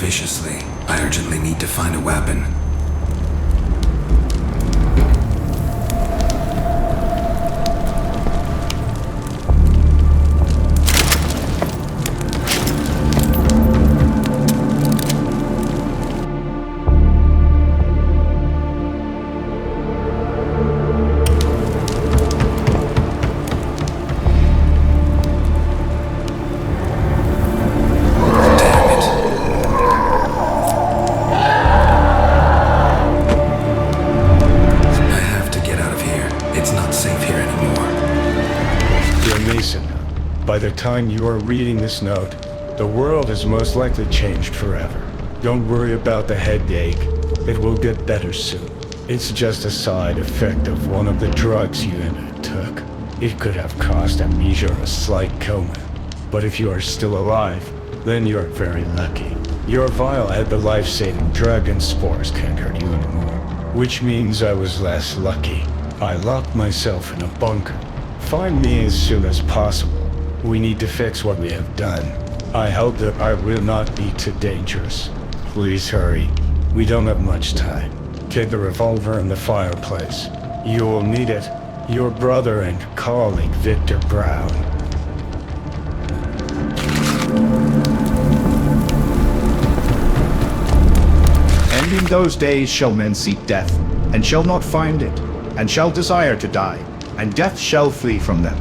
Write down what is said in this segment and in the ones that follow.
viciously. I urgently need to find a weapon. By the time you are reading this note, the world has most likely changed forever. Don't worry about the headache. It will get better soon. It's just a side effect of one of the drugs you took. It could have caused amnesia or a slight coma. But if you are still alive, then you are very lucky. Your vial had the life-saving drug and spores can't hurt you anymore. Which means I was less lucky. I locked myself in a bunker. Find me as soon as possible. We need to fix what we have done. I hope that I will not be too dangerous. Please hurry. We don't have much time. Take the revolver in the fireplace. You will need it. Your brother and colleague, Victor Brown. And in those days shall men seek death, and shall not find it, and shall desire to die, and death shall flee from them.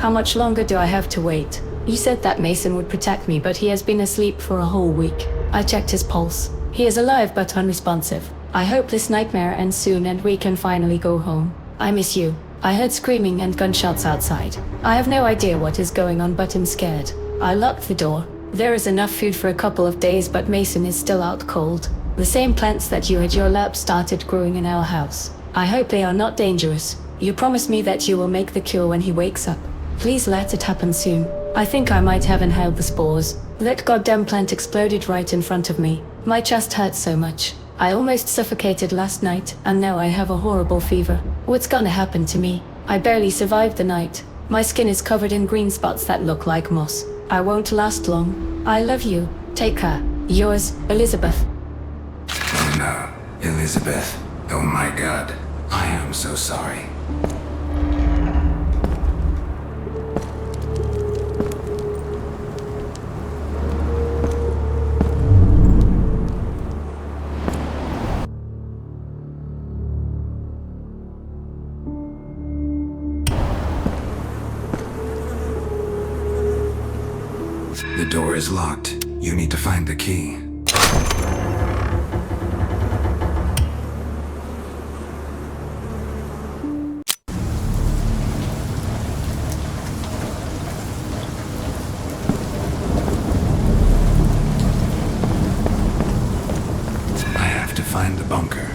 How much longer do I have to wait? You said that Mason would protect me, but he has been asleep for a whole week. I checked his pulse. He is alive but unresponsive. I hope this nightmare ends soon and we can finally go home. I miss you. I heard screaming and gunshots outside. I have no idea what is going on, but I'm scared. I locked the door. There is enough food for a couple of days, but Mason is still out cold. The same plants that you had your lab started growing in our house. I hope they are not dangerous. You promised me that you will make the cure when he wakes up. Please let it happen soon. I think I might have inhaled the spores. That goddamn plant exploded right in front of me. My chest hurts so much. I almost suffocated last night, and now I have a horrible fever. What's gonna happen to me? I barely survived the night. My skin is covered in green spots that look like moss. I won't last long. I love you. Take care. Yours, Elizabeth. Oh no, Elizabeth. Oh my God. I am so sorry. The door is locked. You need to find the key. I have to find the bunker.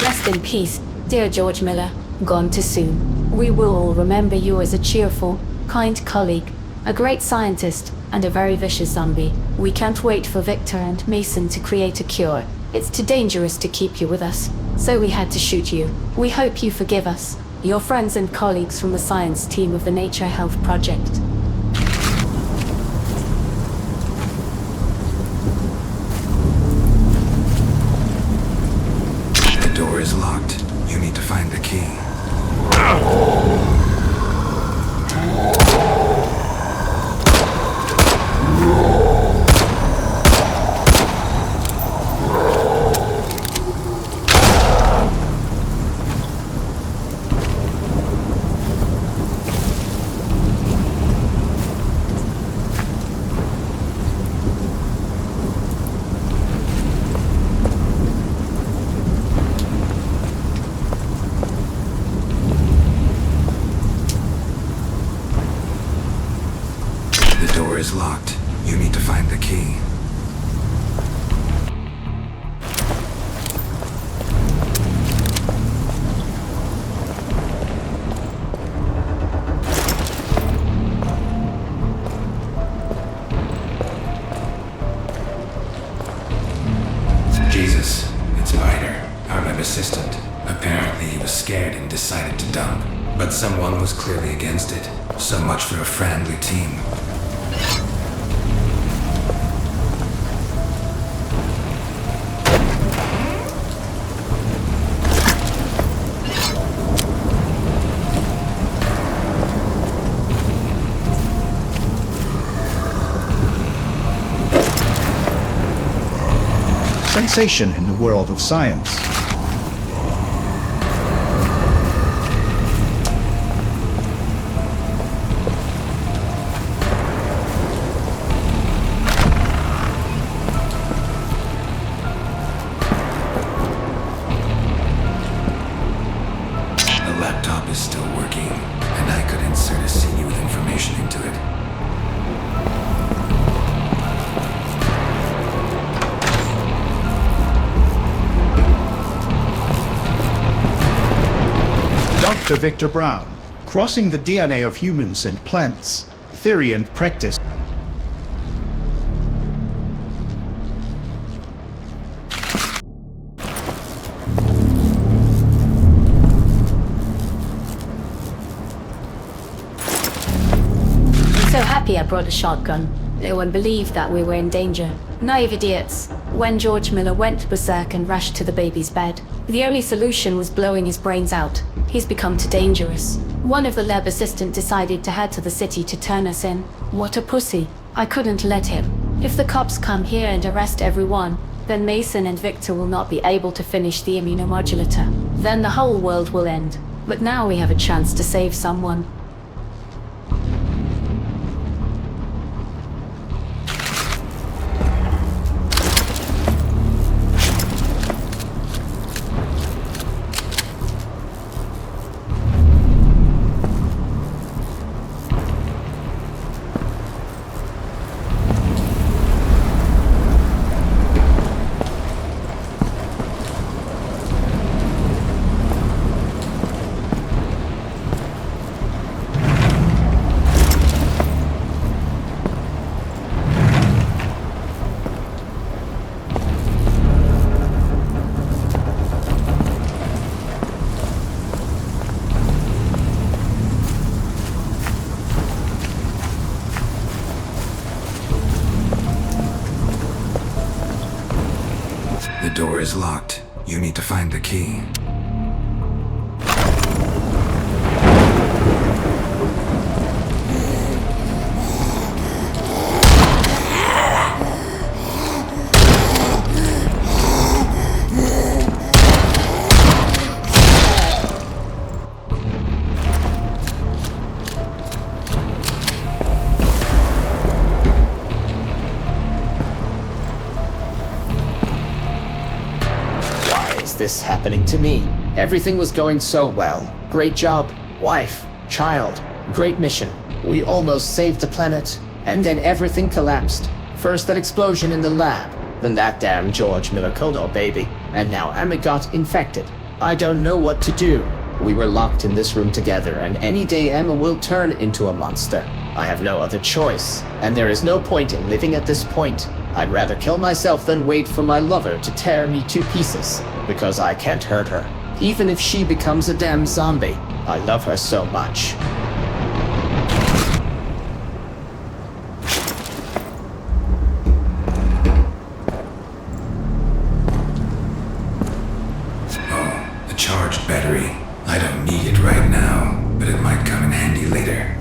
Rest in peace, dear George Miller. Gone too soon. We will all remember you as a cheerful, kind colleague, a great scientist, and a very vicious zombie. We can't wait for Victor and Mason to create a cure. It's too dangerous to keep you with us, so we had to shoot you. We hope you forgive us, your friends and colleagues from the science team of the Nature Health Project. The door is locked. You need to find the key. lab assistant. Apparently he was scared and decided to dump. But someone was clearly against it. So much for a friendly team. Sensation in the world of science. The laptop is still working, and I could insert a CD with information into it. Dr. Victor Brown, crossing the DNA of humans and plants, theory and practice. I'm so happy I brought a shotgun. No one believed that we were in danger. Naive idiots. When George Miller went berserk and rushed to the baby's bed, the only solution was blowing his brains out. He's become too dangerous. One of the lab assistants decided to head to the city to turn us in. What a pussy. I couldn't let him. If the cops come here and arrest everyone, then Mason and Victor will not be able to finish the immunomodulator. Then the whole world will end. But now we have a chance to save someone. The door is locked. You need to find the key. This happening to me. Everything was going so well. Great job, wife, child, great mission. We almost saved the planet, and then everything collapsed. First that explosion in the lab, then that damn George Miller Kodor baby, and now Emma got infected. I don't know what to do. We were locked in this room together, and any day Emma will turn into a monster. I have no other choice, and there is no point in living at this point. I'd rather kill myself than wait for my lover to tear me to pieces, because I can't hurt her. Even if she becomes a damn zombie, I love her so much. Oh, a charged battery. I don't need it right now, but it might come in handy later.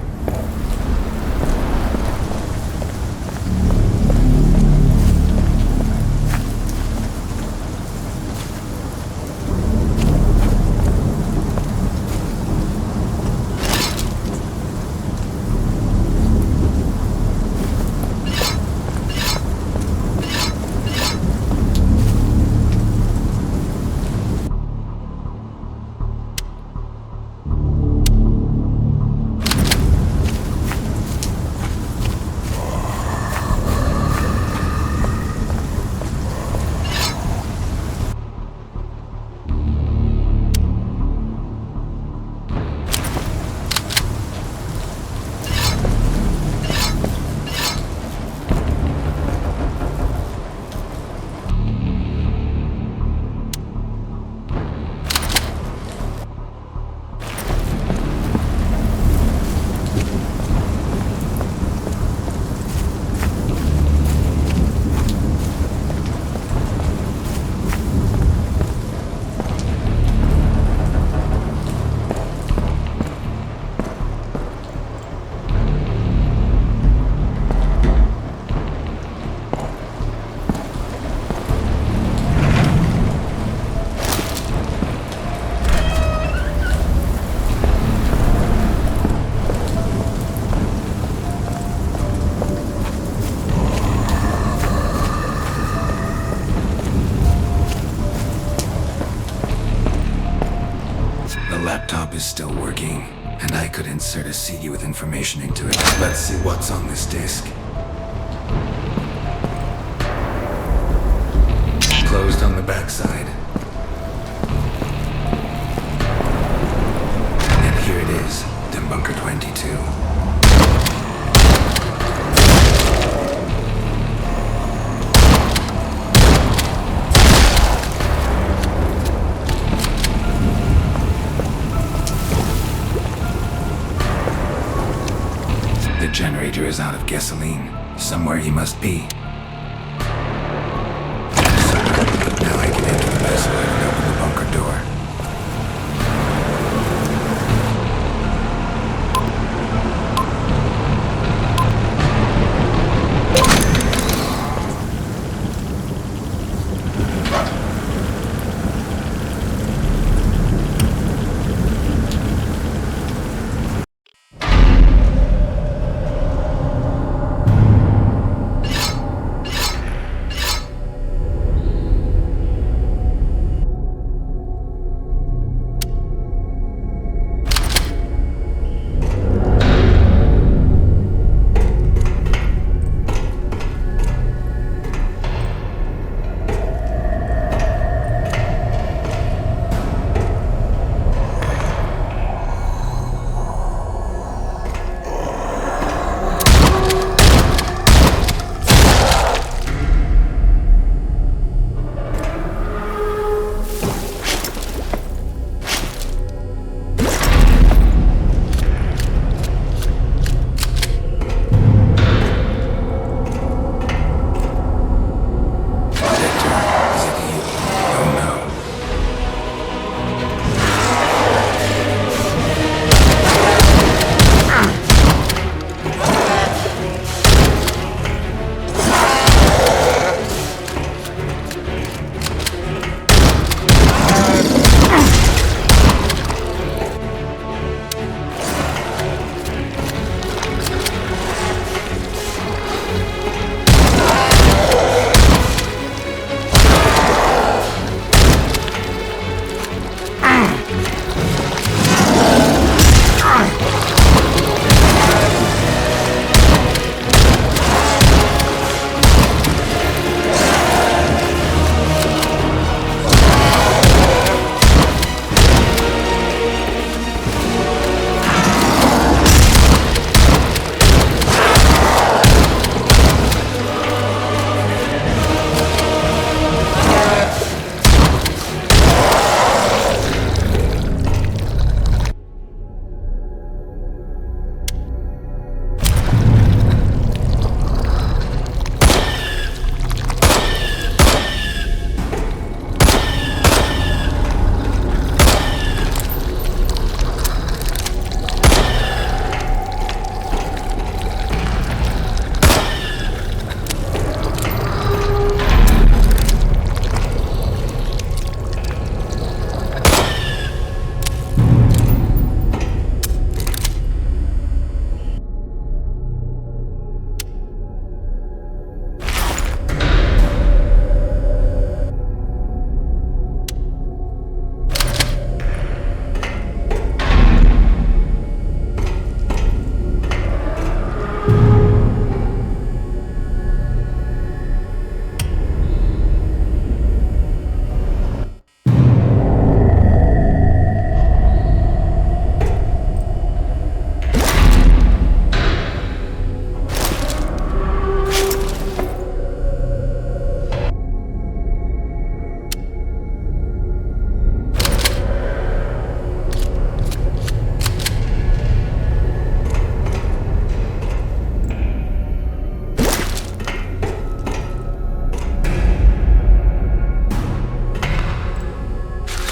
The laptop is still working, and I could insert a CD with information into it. Let's see what's on this disk. Closed on the backside. And here it is, the Bunker 22. The generator is out of gasoline. Somewhere he must be. Now I can enter the vessel and open the bunker door.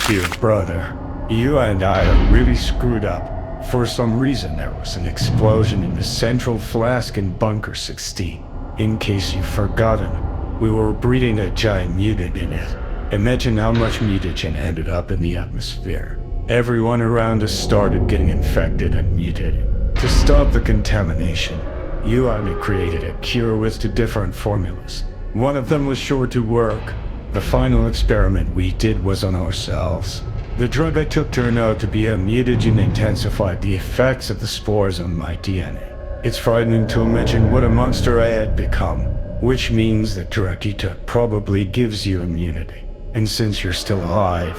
Dear brother, you and I are really screwed up. For some reason, there was an explosion in the central flask in Bunker 16. In case you've forgotten, we were breeding a giant mutant in it. Imagine how much mutagen ended up in the atmosphere. Everyone around us started getting infected and mutated. To stop the contamination, you and me created a cure with 2 different formulas. One of them was sure to work. The final experiment we did was on ourselves. The drug I took turned out to be a mutagen intensified the effects of the spores on my DNA. It's frightening to imagine what a monster I had become, which means the drug you took probably gives you immunity. And since you're still alive,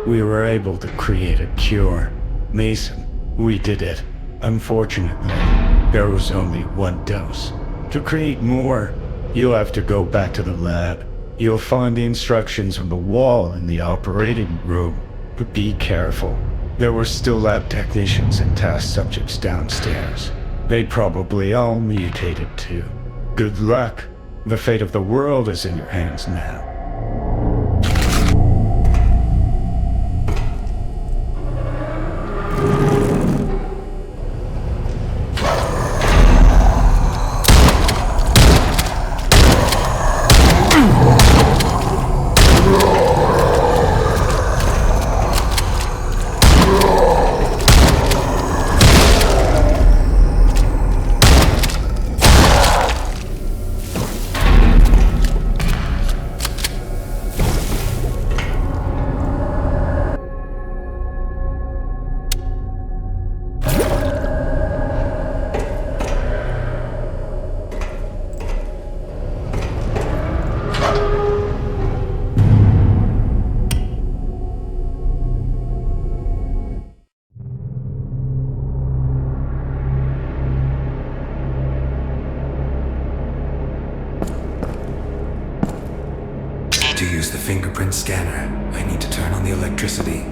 we were able to create a cure. Mason, we did it. Unfortunately, there was only one dose. To create more, you'll have to go back to the lab. You'll find the instructions on the wall in the operating room. But be careful. There were still lab technicians and test subjects downstairs. They probably all mutated too. Good luck. The fate of the world is in your hands now. To use the fingerprint scanner, I need to turn on the electricity.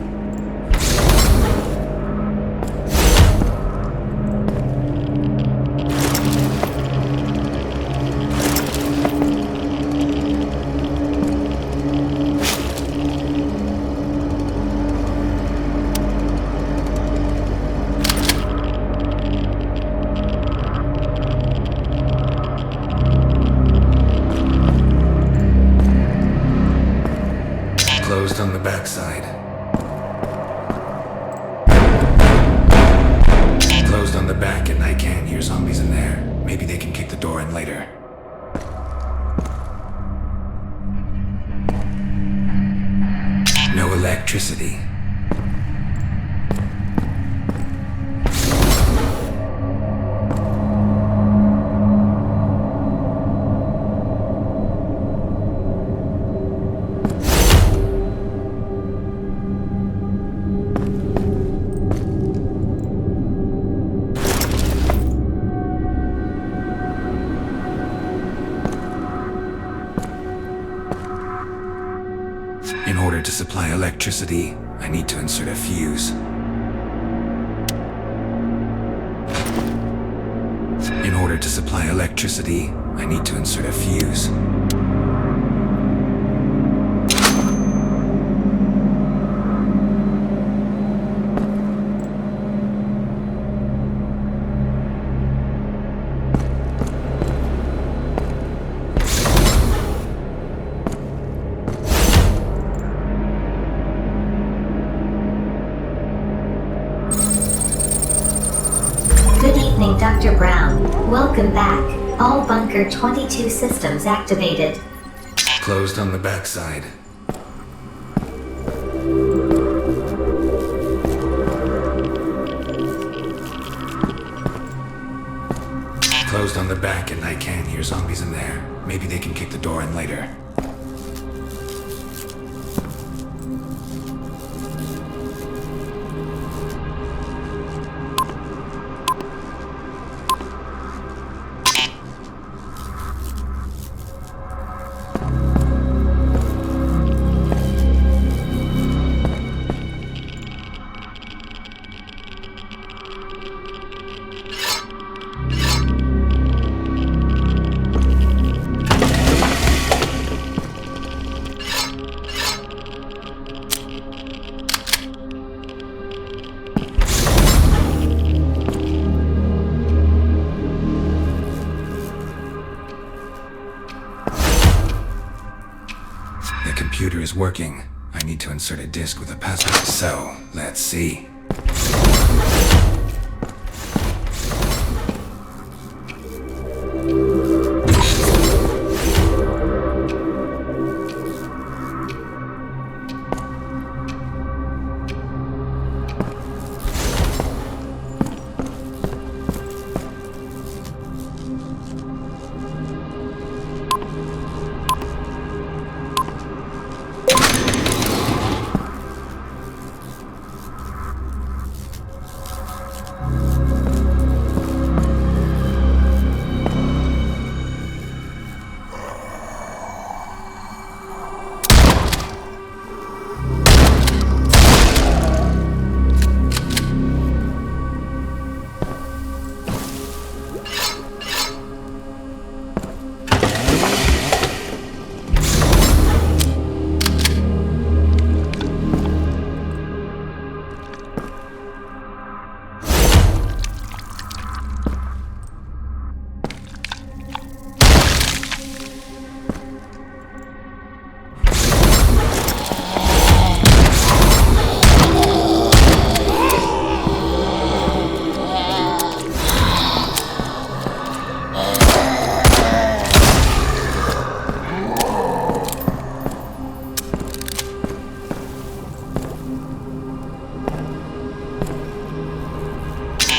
Closed on the backside. Closed on the back, and I can't hear zombies in there. Maybe they can kick the door in later. No electricity. In order to supply electricity, I need to insert a fuse. In order to supply electricity, I need to insert a fuse. Good evening, Dr. Brown. Welcome back. All Bunker 22 systems activated. Closed on the backside. Closed on the back, and I can't hear zombies in there. Maybe they can kick the door in later. The computer is working. I need to insert a disk with a password. So, let's see.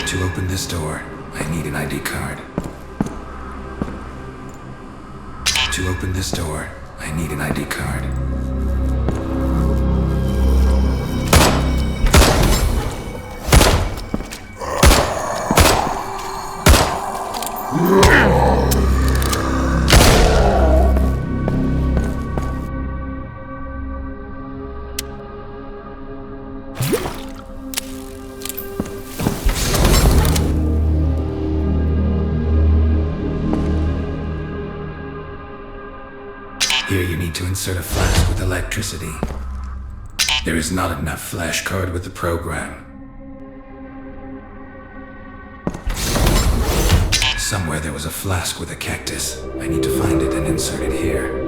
To open this door, I need an ID card. To open this door, I need an ID card. Here you need to insert a flask with electricity. There is not enough flash card with the program. Somewhere there was a flask with a cactus. I need to find it and insert it here.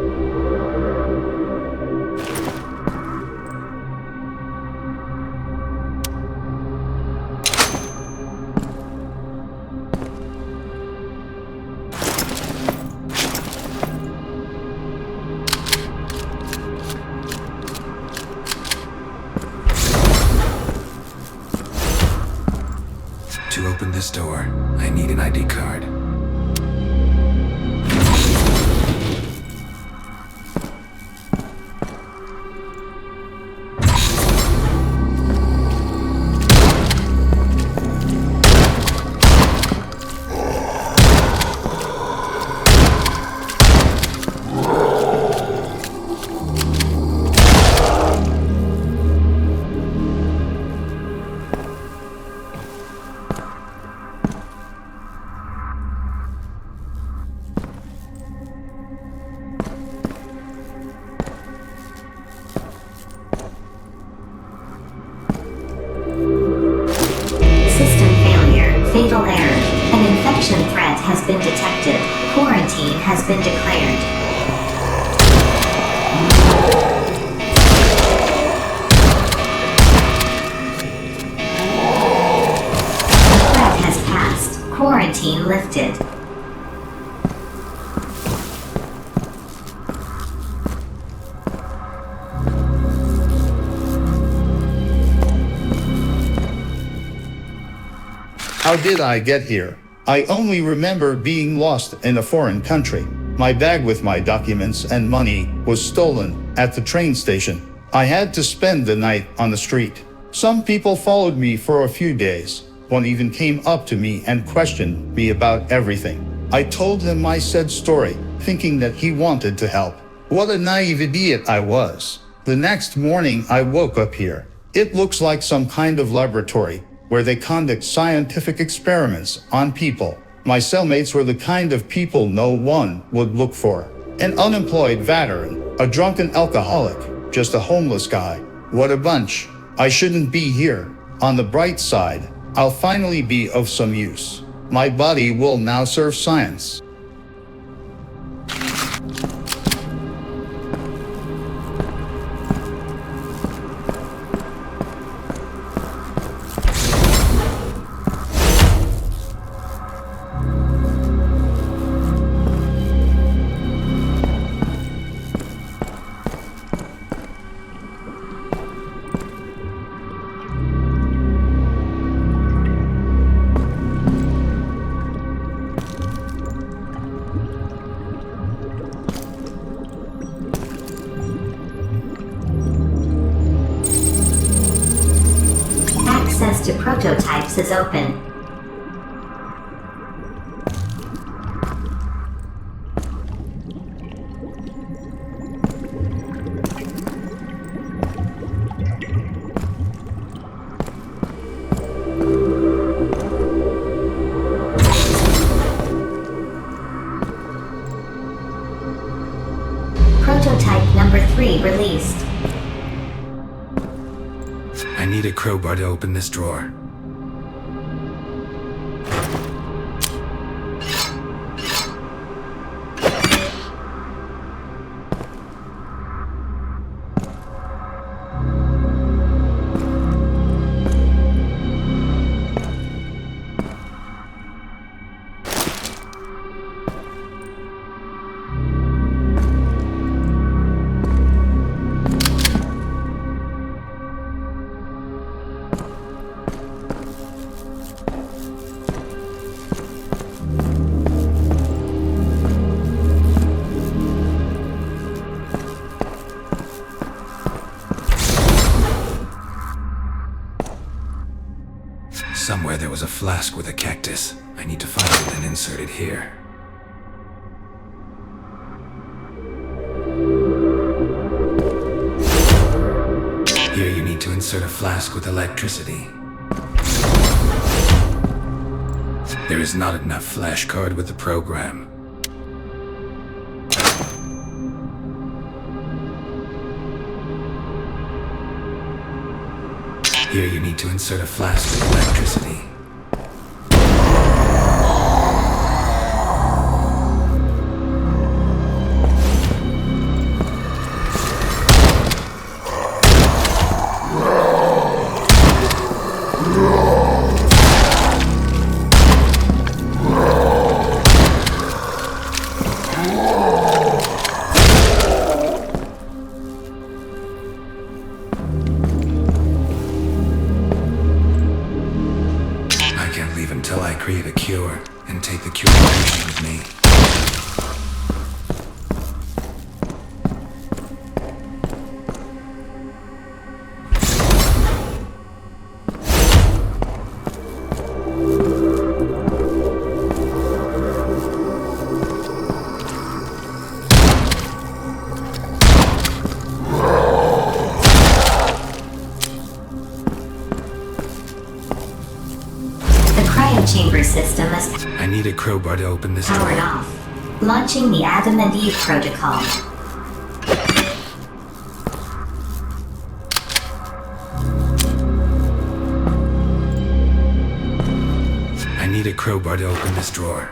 To open this door, I need an ID card. Fatal error. An infection threat has been detected. Quarantine has been declared. The threat has passed. Quarantine lifted. How did I get here? I only remember being lost in a foreign country. My bag with my documents and money was stolen at the train station. I had to spend the night on the street. Some people followed me for a few days. One even came up to me and questioned me about everything. I told him my said story, thinking that he wanted to help. What a naive idiot I was. The next morning I woke up here. It looks like some kind of laboratory where they conduct scientific experiments on people. My cellmates were the kind of people no one would look for. An unemployed veteran, a drunken alcoholic, just a homeless guy. What a bunch. I shouldn't be here. On the bright side, I'll finally be of some use. My body will now serve science. Access to prototypes is open. Prototype number 3 released. I need a crowbar to open this drawer. Somewhere there was a flask with a cactus. I need to find it and insert it here. Here you need to insert a flask with electricity. There is not enough flash card with the program. Here you need to insert a flask with electricity. Until I create a cure and take the cure potion with me. Chamber system is I need a crowbar to open this powered door. off. Launching the Adam and Eve protocol. I need a crowbar to open this drawer.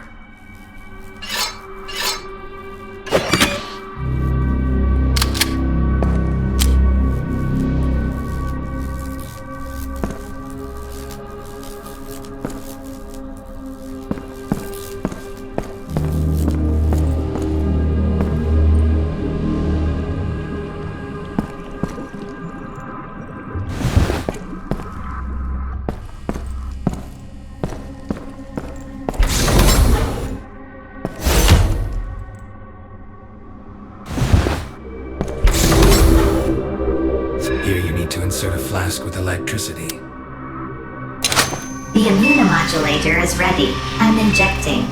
Here you need to insert a flask with electricity. The immunomodulator is ready. I'm injecting.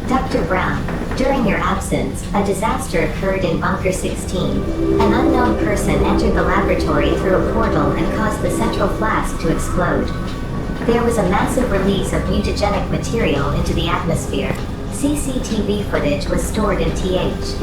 Dr. Brown, during your absence, a disaster occurred in Bunker 16. An unknown person entered the laboratory through a portal and caused the central flask to explode. There was a massive release of mutagenic material into the atmosphere. CCTV footage was stored in TH.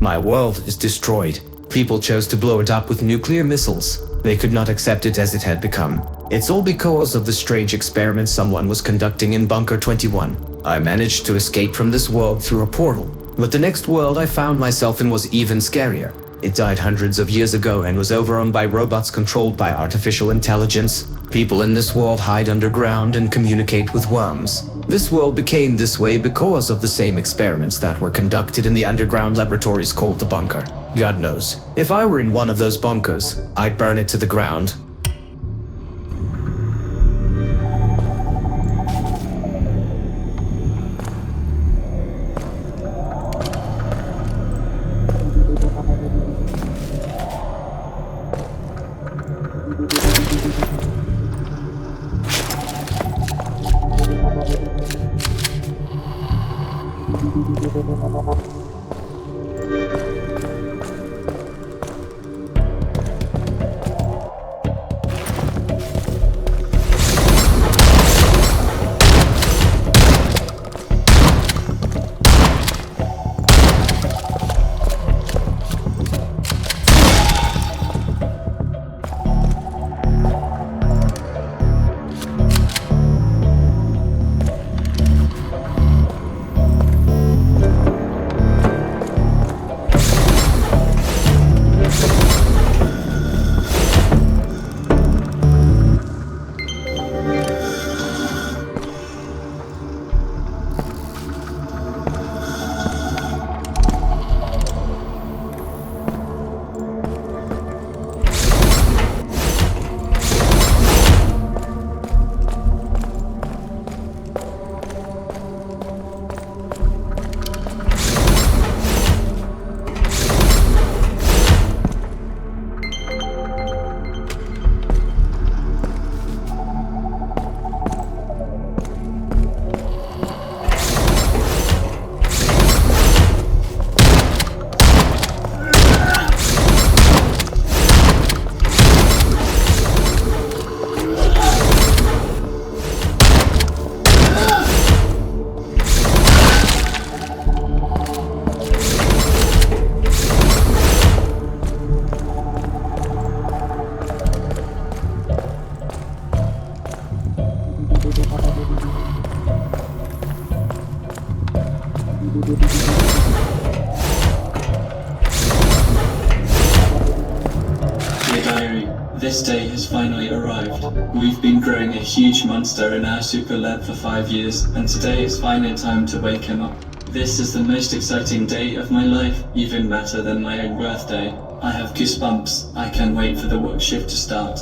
My world is destroyed. People chose to blow it up with nuclear missiles. They could not accept it as it had become. It's all because of the strange experiment someone was conducting in Bunker 21. I managed to escape from this world through a portal, but the next world I found myself in was even scarier. It died hundreds of years ago and was overrun by robots controlled by artificial intelligence. People in this world hide underground and communicate with worms. This world became this way because of the same experiments that were conducted in the underground laboratories called the Bunker. God knows, if I were in one of those bunkers, I'd burn it to the ground. diary. This day has finally arrived. We've been growing a huge monster in our super lab for 5 years, and today is finally time to wake him up. This is the most exciting day of my life, even better than my own birthday. I have goosebumps. I can't wait for the work shift to start.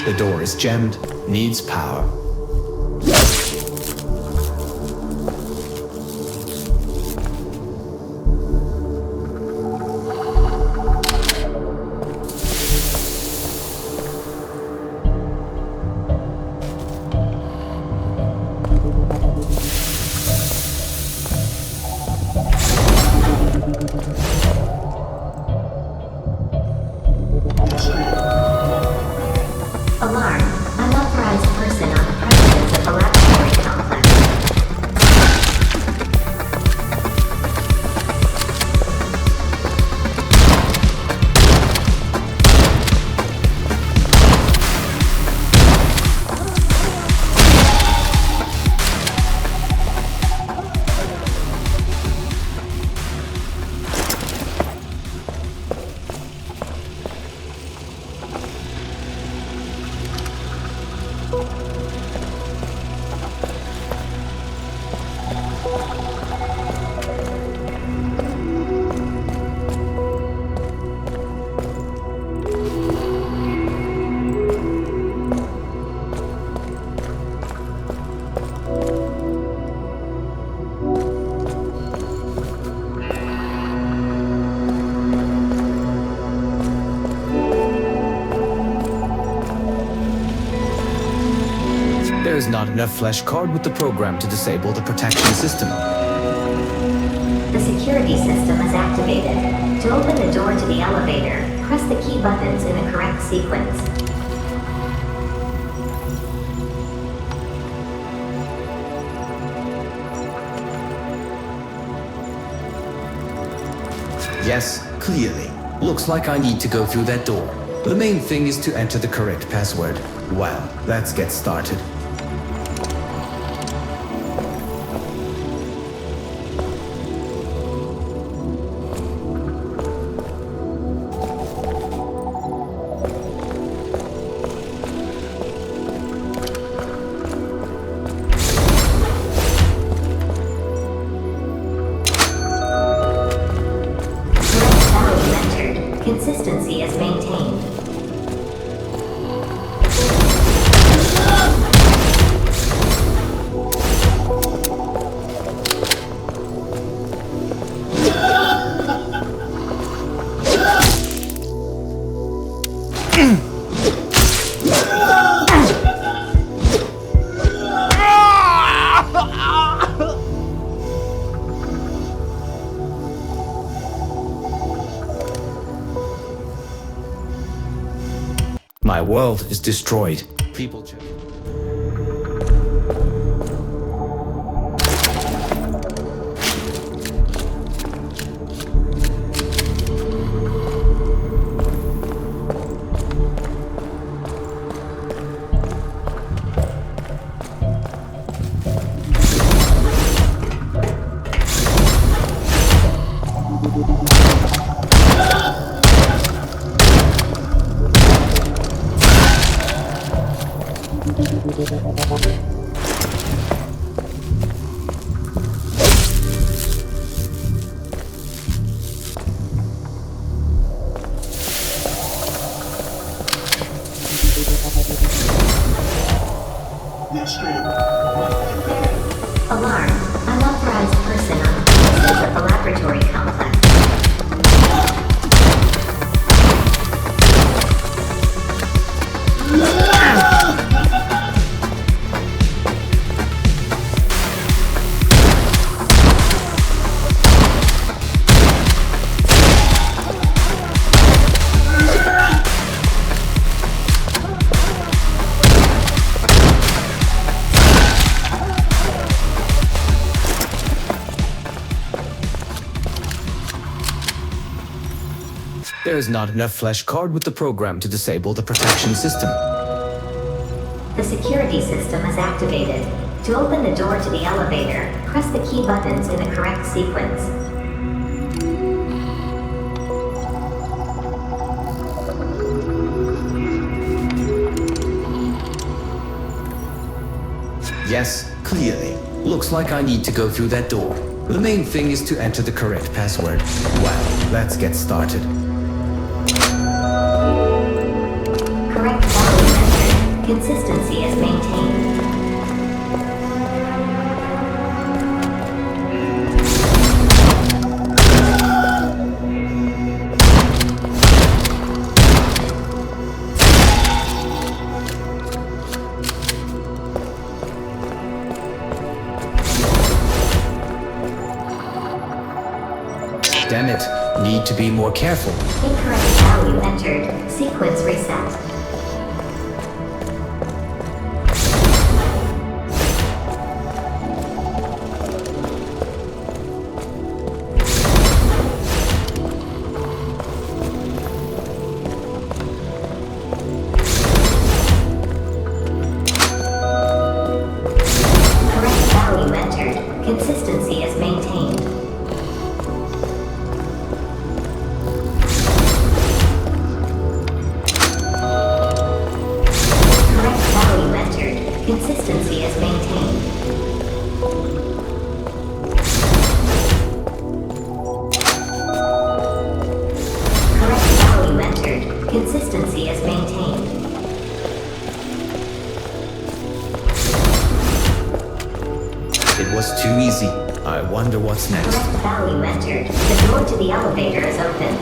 The door is jammed, needs power. Alarm. Unauthorized person on the premises of the laboratory complex. There is not enough flesh card with the program to disable the protection system. The security system is activated. To open the door to the elevator, press the key buttons in the correct sequence. Yes, clearly. Looks like I need to go through that door. The main thing is to enter the correct password. Well, let's get started. Correct value entered. Consistency is maintained. My world is destroyed. People check. Alarm. Unauthorized person on the premises of the laboratory complex. There is not enough flesh card with the program to disable the protection system. The security system is activated. To open the door to the elevator, press the key buttons in the correct sequence. Yes, clearly. Looks like I need to go through that door. The main thing is to enter the correct password. Well, let's get started. Correct value entered. Consistency is maintained. Damn it. Need to be more careful. Incorrect value entered. Sequence reset. Correct value entered. Consistency is maintained. Correct value entered. Consistency is maintained. Correct value entered. Consistency is maintained. It was too easy. I wonder what's next. Correct value entered. The door to the elevator is open.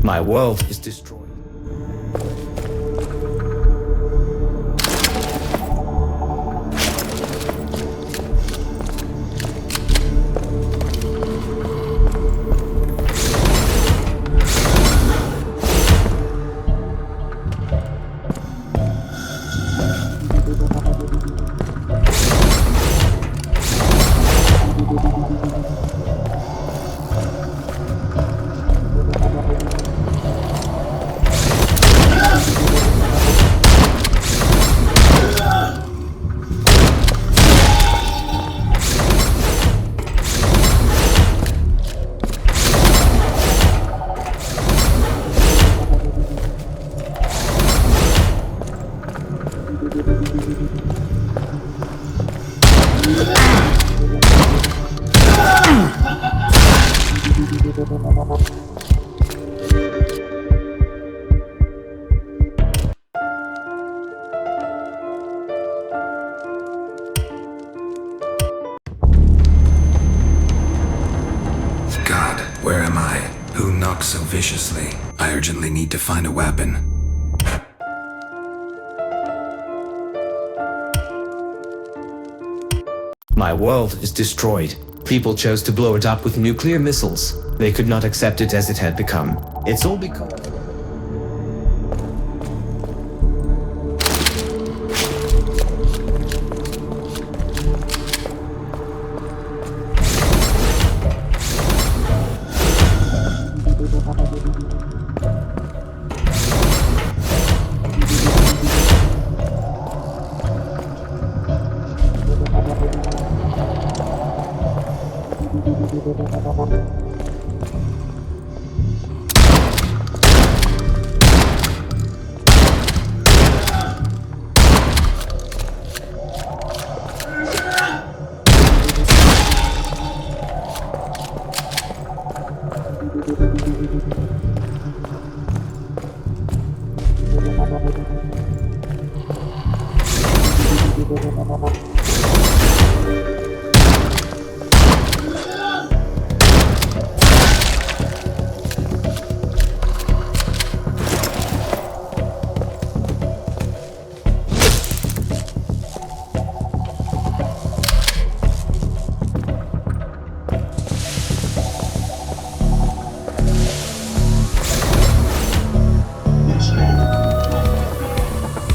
My world is destroyed. barks so viciously. I urgently need to find a weapon. My world is destroyed. People chose to blow it up with nuclear missiles. They could not accept it as it had become. It's all because...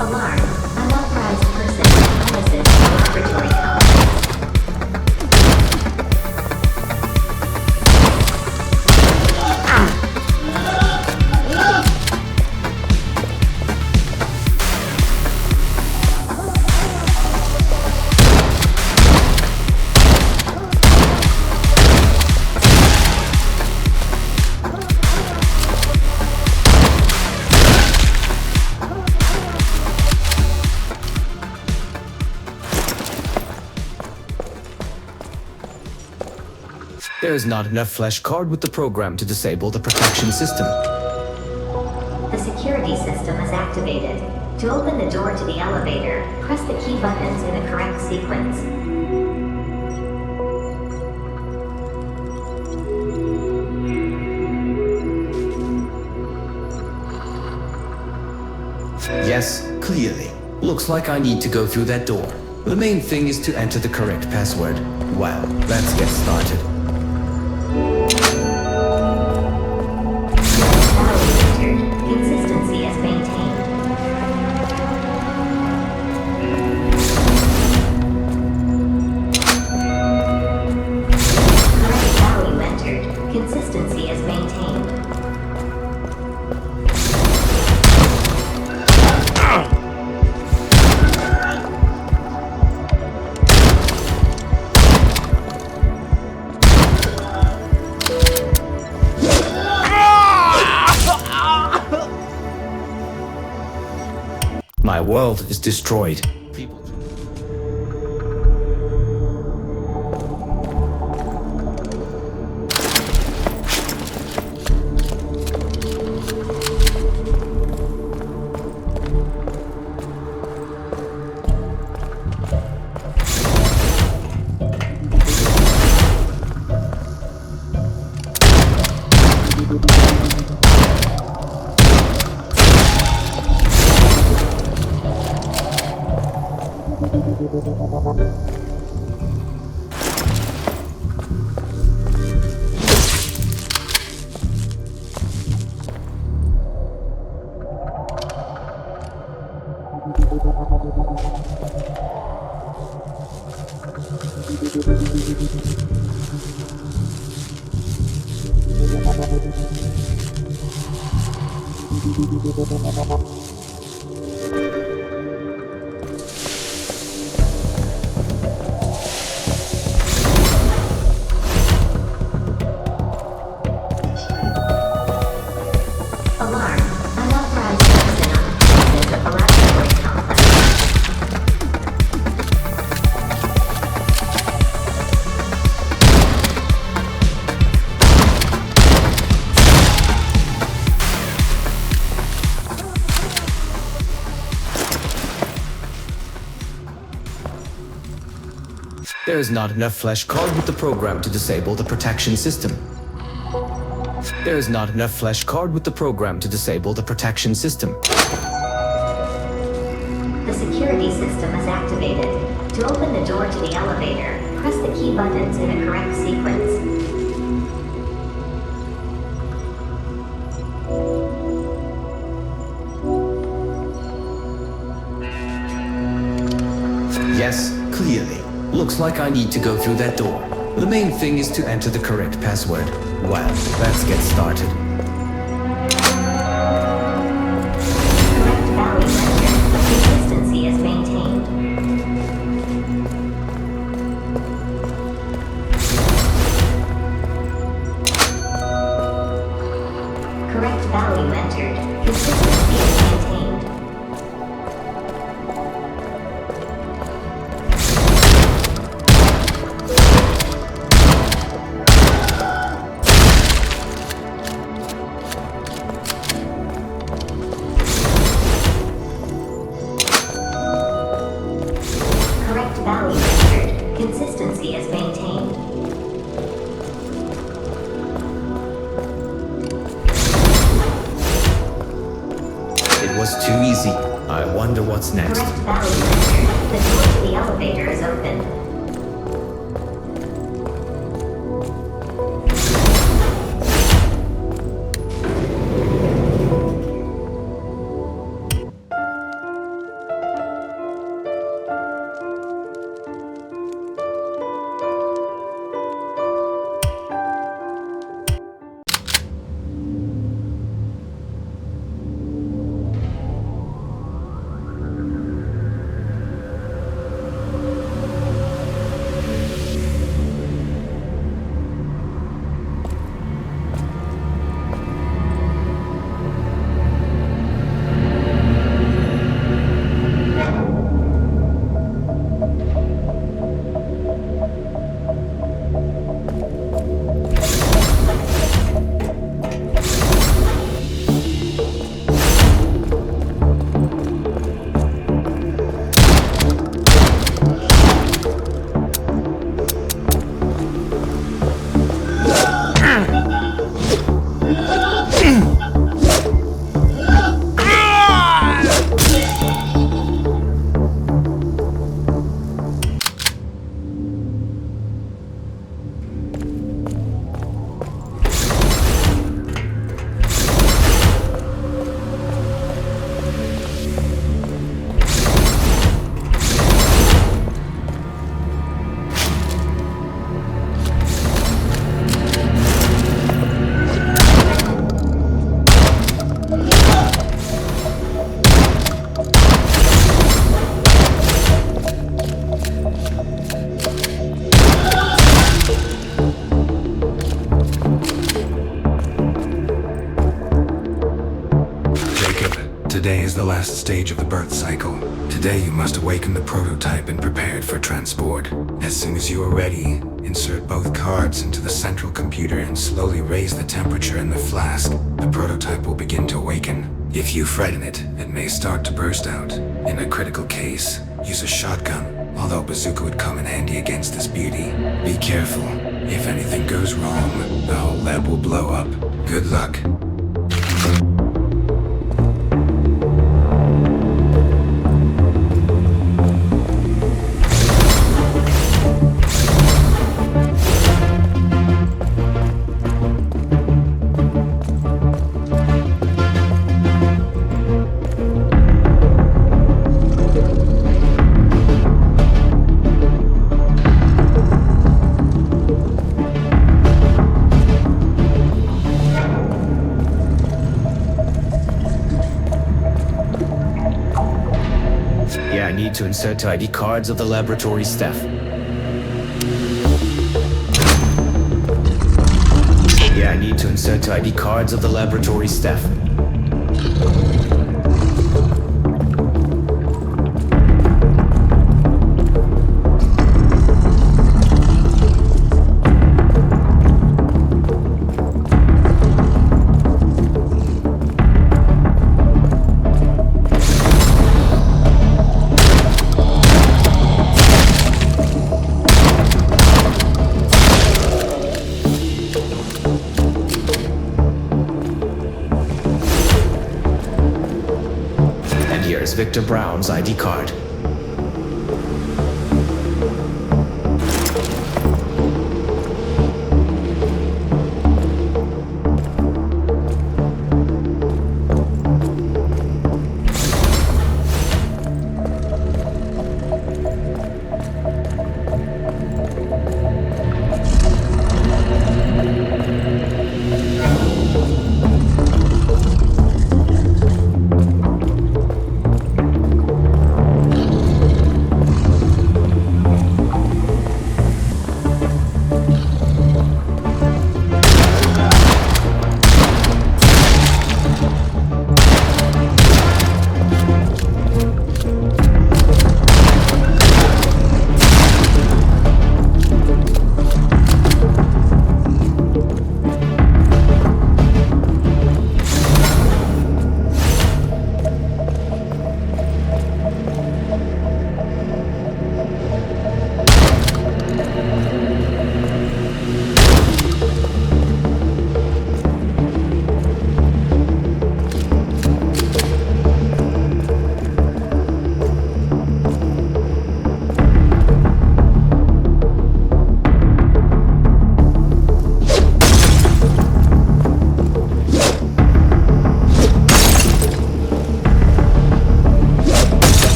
Alarm. Unauthorized person on premises of laboratory complex. There is not enough flesh card with the program to disable the protection system. The security system is activated. To open the door to the elevator, press the key buttons in the correct sequence. Yes, clearly. Looks like I need to go through that door. The main thing is to enter the correct password. Well, let's get started. Value entered. Consistency is maintained. Correct value entered. Consistency is maintained. My world is destroyed. Alarm. Unauthorized person on the premises of a laboratory complex. There is not enough flesh card with the program to disable the protection system. There is not enough flesh card with the program to disable the protection system. The security system is activated. To open the door to the elevator, press the key buttons in the correct sequence. Yes, clearly. Looks like I need to go through that door. The main thing is to enter the correct password. Well, let's get started. Correct value entered. Consistency is maintained. Correct value entered. Consistency is maintained. Correct value entered. Consistency is maintained. It was too easy. I wonder what's next. Correct value entered. The door to the elevator is open. Today is the last stage of the birth cycle. Today you must awaken the prototype and prepare it for transport. As soon as you are ready, insert both cards into the central computer and slowly raise the temperature in the flask. The prototype will begin to awaken. If you frighten it, it may start to burst out. In a critical case, use a shotgun, although a bazooka would come in handy against this beauty. Be careful. If anything goes wrong, the whole lab will blow up. Good luck. I need to insert ID cards of the laboratory staff. I need to insert ID cards of the laboratory staff. here is Victor Brown's ID card.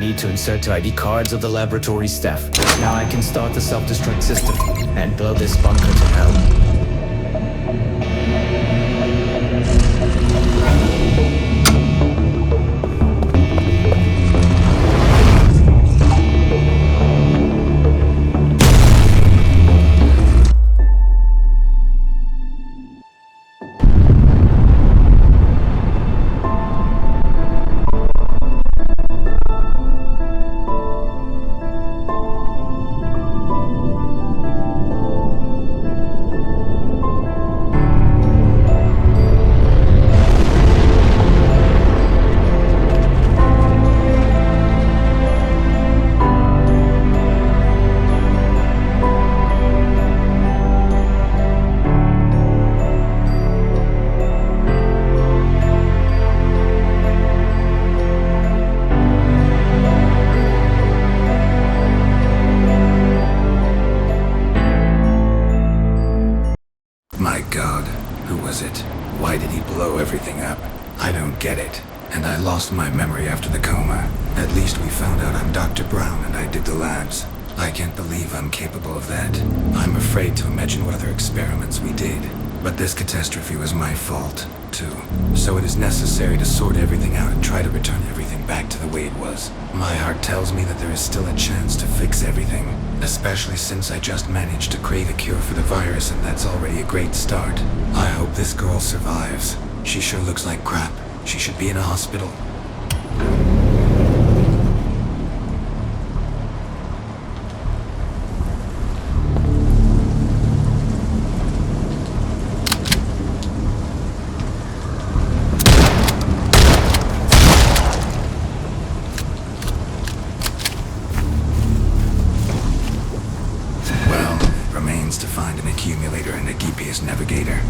need to insert ID cards of the laboratory staff. Now I can start the self-destruct system and blow this bunker to hell. My God, who was it? Why did he blow everything up? I don't get it. And I lost my memory after the coma. At least we found out I'm Dr. Brown and I did the labs. I can't believe I'm capable of that. I'm afraid to imagine what other experiments we did. But this catastrophe was my fault, too. So it is necessary to sort everything out and try to return everything back to the way it was. My heart tells me that there is still a chance to fix everything. Especially since I just managed to create a cure for the virus, and that's already a great start. I hope this girl survives. She sure looks like crap. She should be in a hospital. To find an accumulator and a GPS navigator.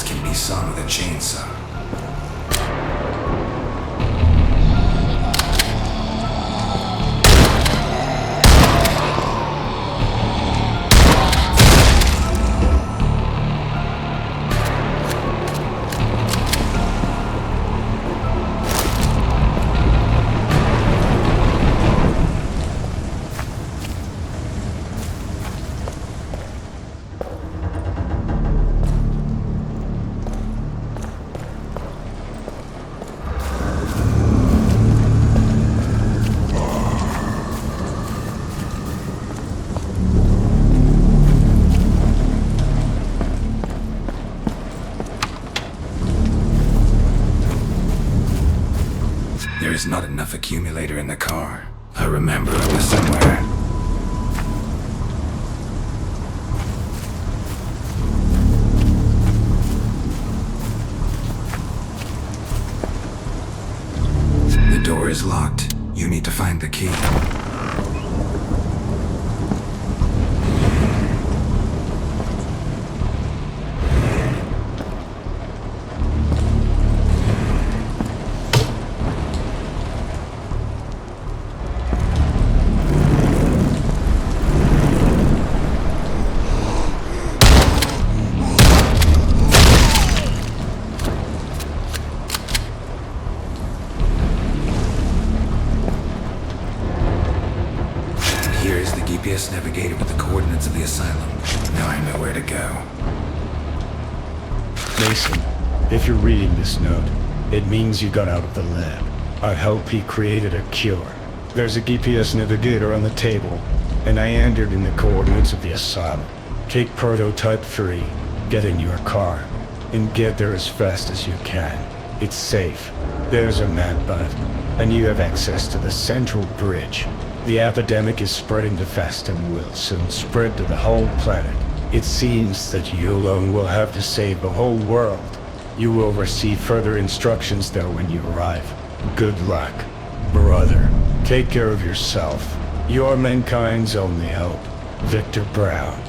Can be sawn with a chainsaw. There is not enough accumulator in the car. I remember it was somewhere. The door is locked. You need to find the key. GPS navigator with the coordinates of the asylum. Now I know where to go. Mason, if you're reading this note, it means you got out of the lab. I hope he created a cure. There's a GPS navigator on the table, and I entered in the coordinates of the asylum. Take prototype 3, get in your car, and get there as fast as you can. It's safe. There's a map, bud, and you have access to the central bridge. The epidemic is spreading too fast and will soon spread to the whole planet. It seems that you alone will have to save the whole world. You will receive further instructions though when you arrive. Good luck, brother. Take care of yourself. You're mankind's only hope. Victor Brown.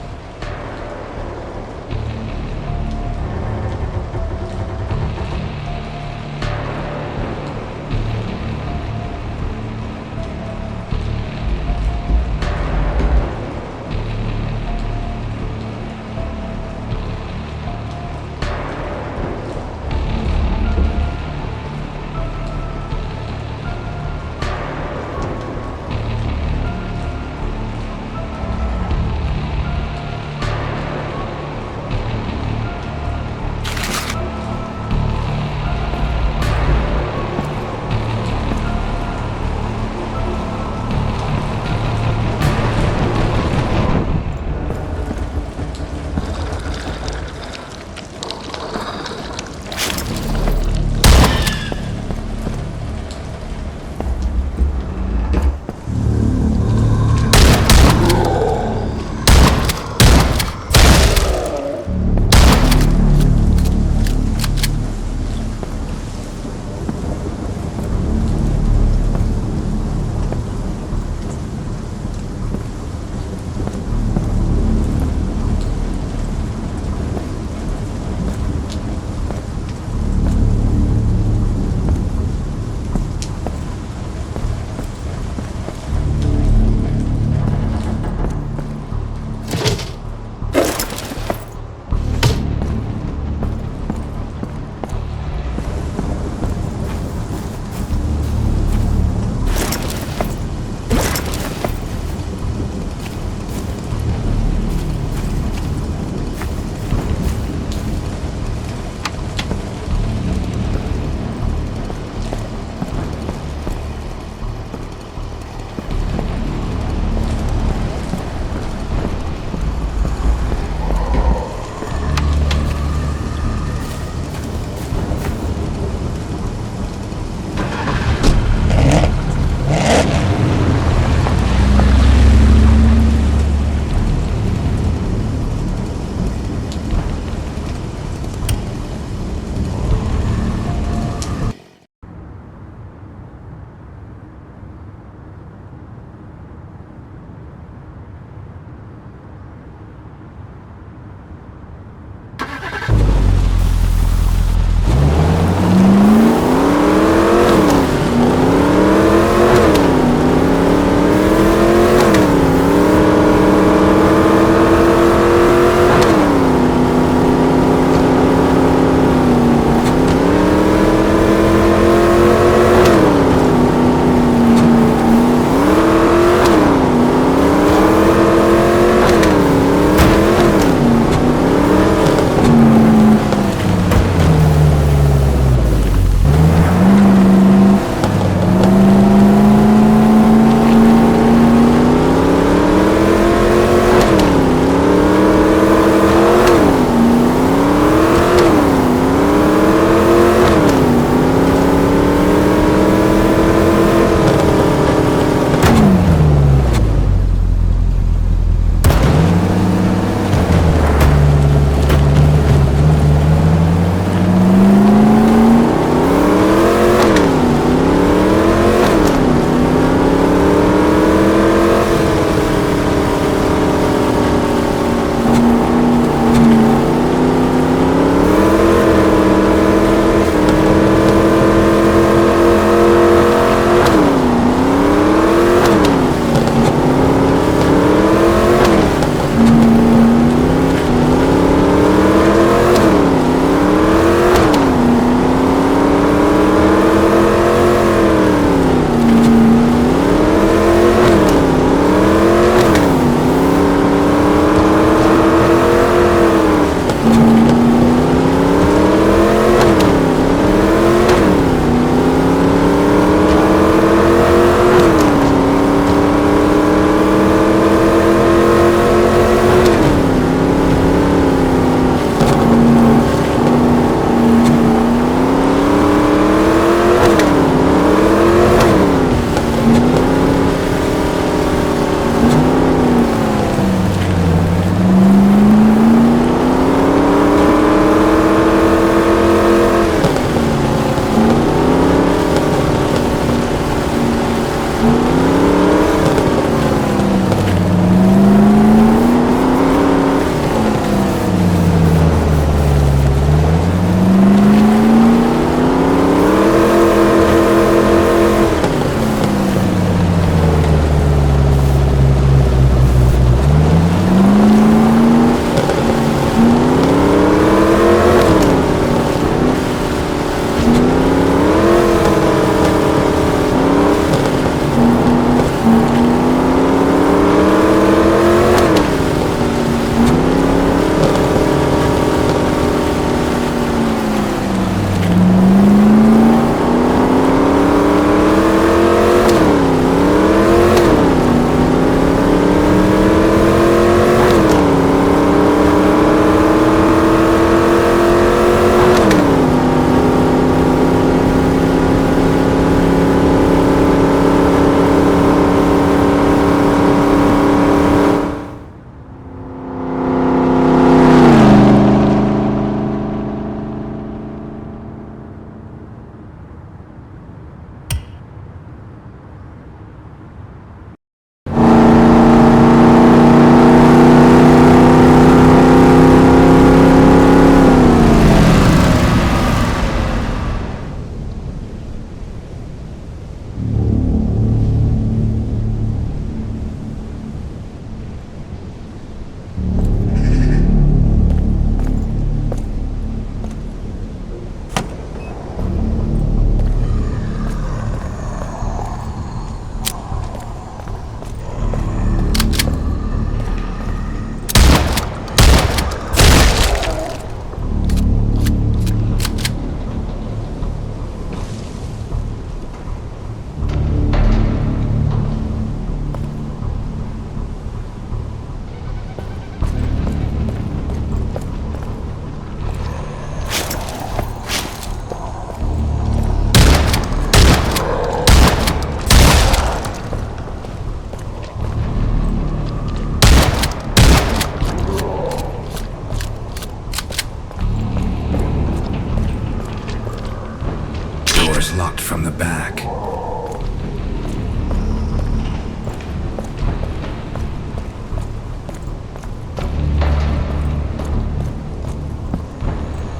from the back.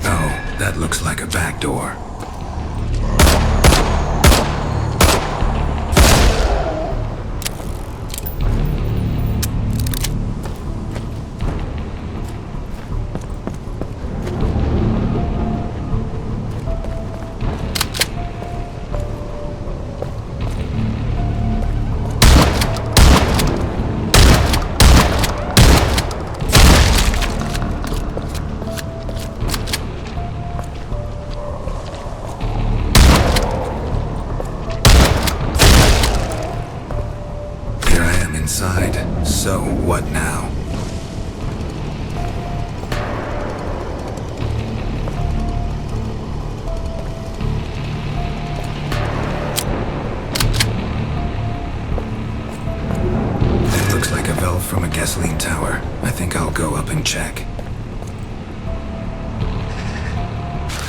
Oh, that looks like a back door. Inside. So, what now? It looks like a valve from a gasoline tower. I think I'll go up and check.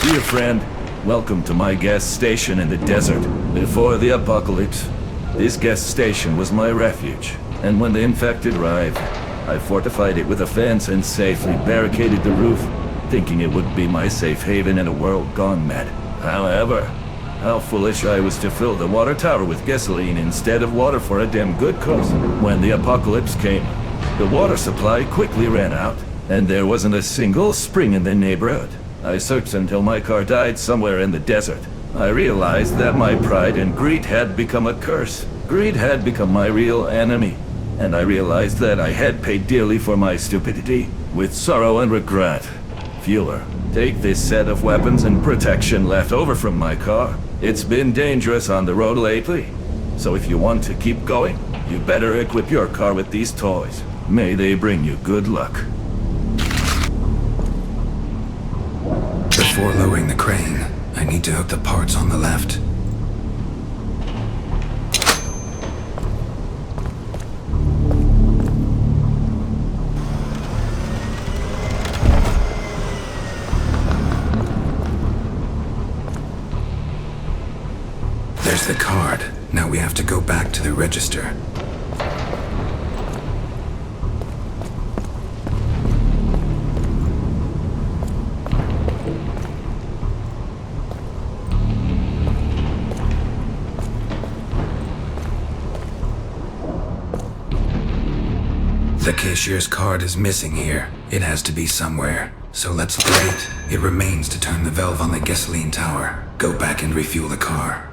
Dear friend, welcome to my gas station in the desert. Before the apocalypse, this gas station was my refuge. And when the infected arrived, I fortified it with a fence and safely barricaded the roof, thinking it would be my safe haven in a world gone mad. However, how foolish I was to fill the water tower with gasoline instead of water for a damn good cause. When the apocalypse came, the water supply quickly ran out, and there wasn't a single spring in the neighborhood. I searched until my car died somewhere in the desert. I realized that my pride and greed had become a curse. Greed had become my real enemy. And I realized that I had paid dearly for my stupidity, with sorrow and regret. Fueler, take this set of weapons and protection left over from my car. It's been dangerous on the road lately. So if you want to keep going, you better equip your car with these toys. May they bring you good luck. Before lowering the crane, I need to hook the parts on the left. There's the card. Now we have to go back to the register. The cashier's card is missing here. It has to be somewhere. So let's wait. It remains to turn the valve on the gasoline tower. Go back and refuel the car.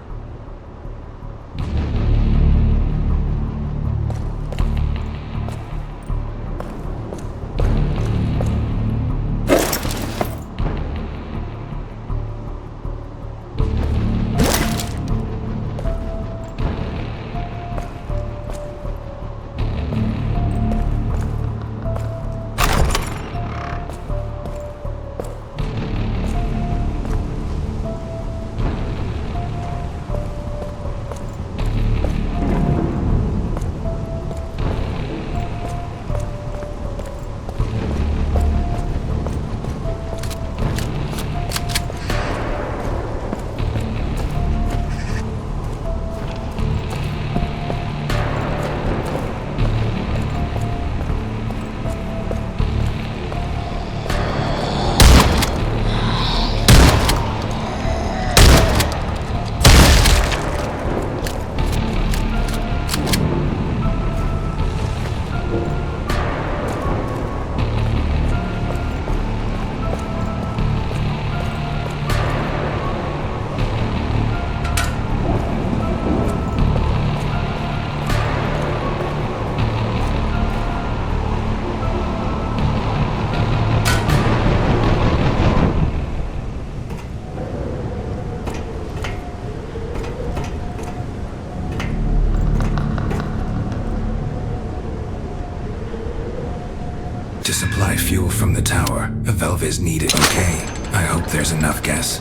To supply fuel from the tower, a valve is needed. Okay, I hope there's enough gas.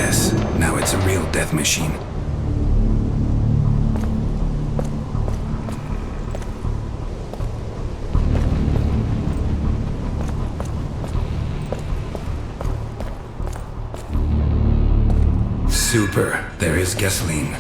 Yes, now it's a real death machine. Super. There is gasoline.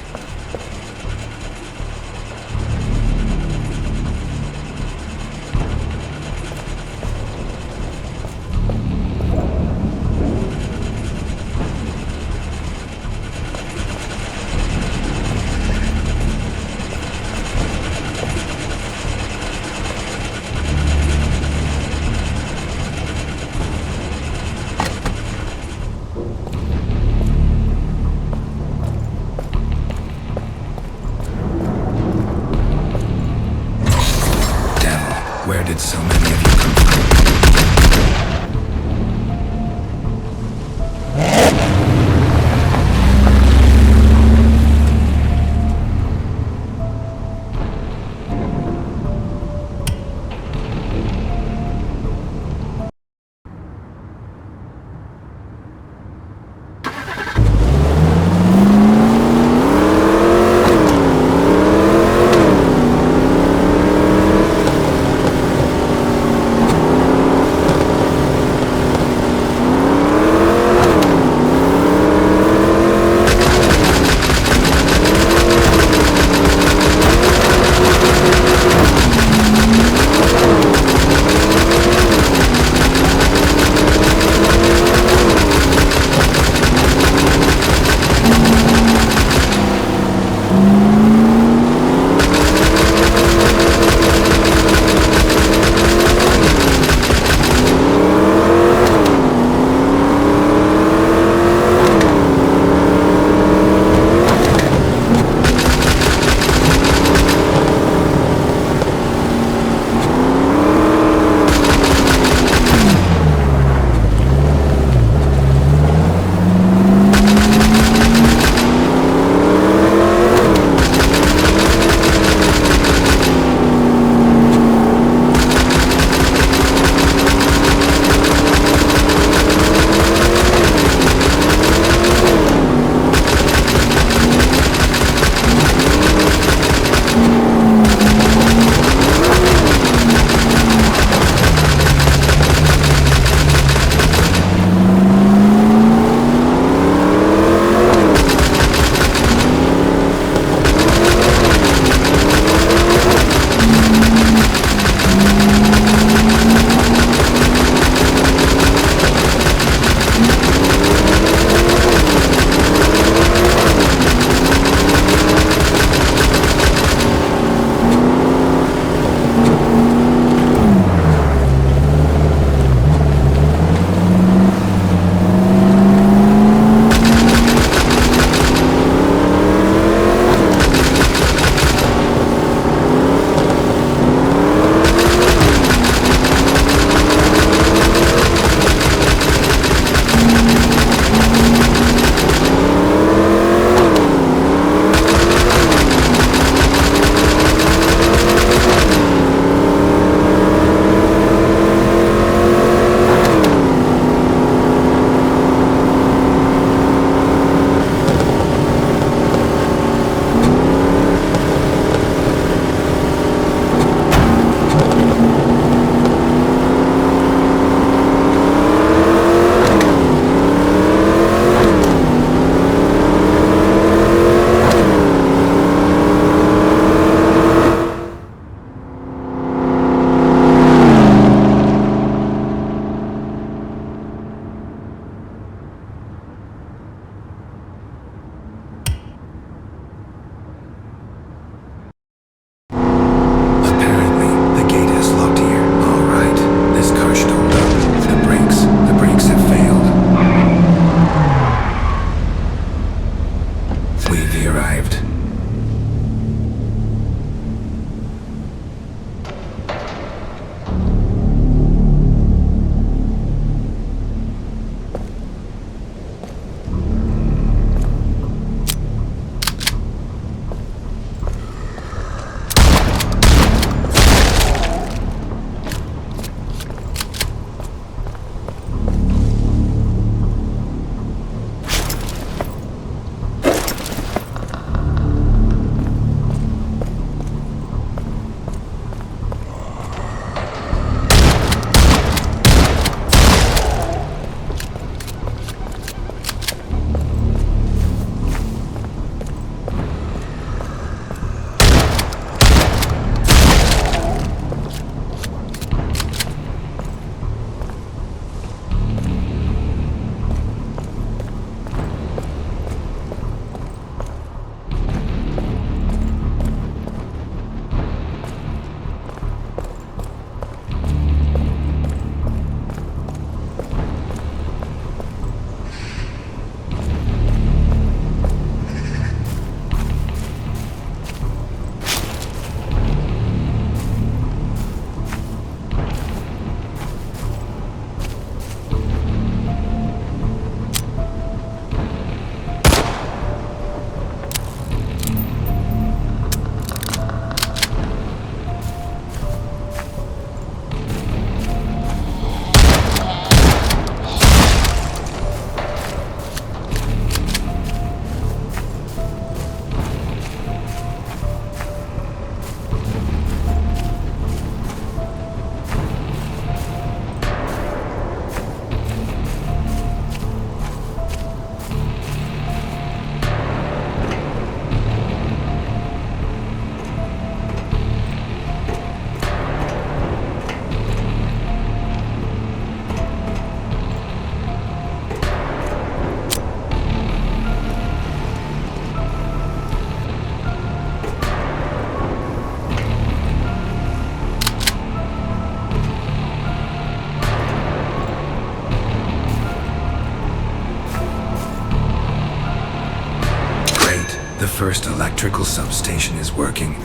The first electrical substation is working.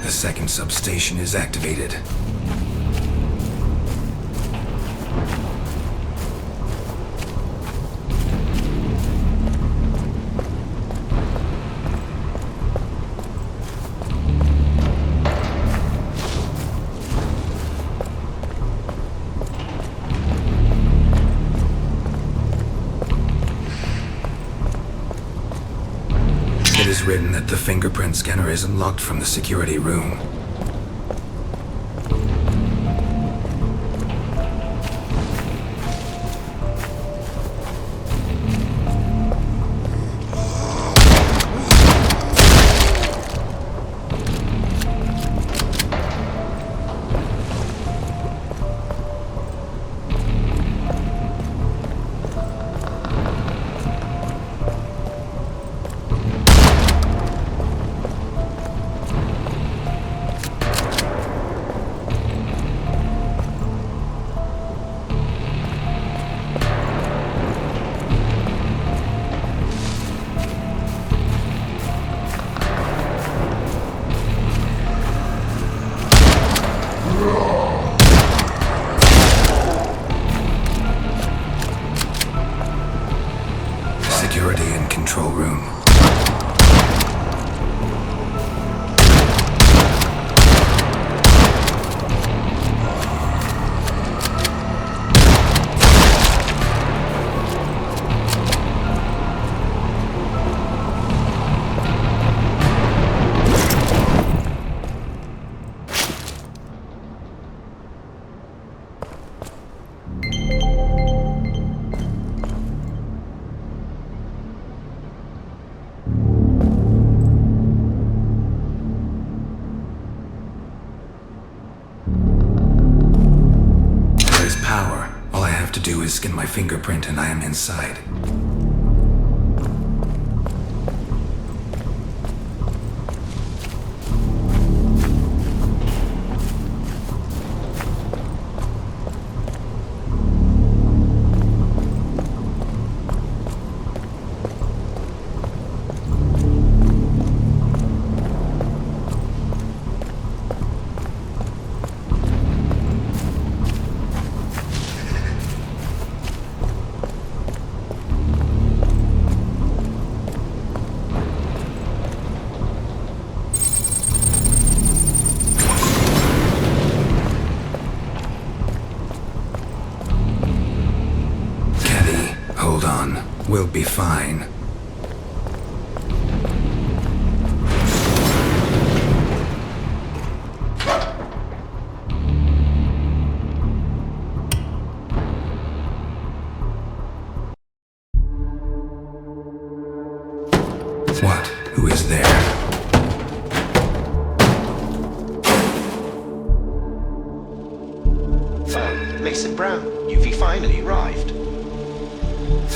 The second substation is activated. It is written that the fingerprint scanner is unlocked from the security room. Security and control room. All I have to do is scan my fingerprint and I am inside. Hold on. We'll be fine. What? Who is there? Mason Brown, you've finally arrived.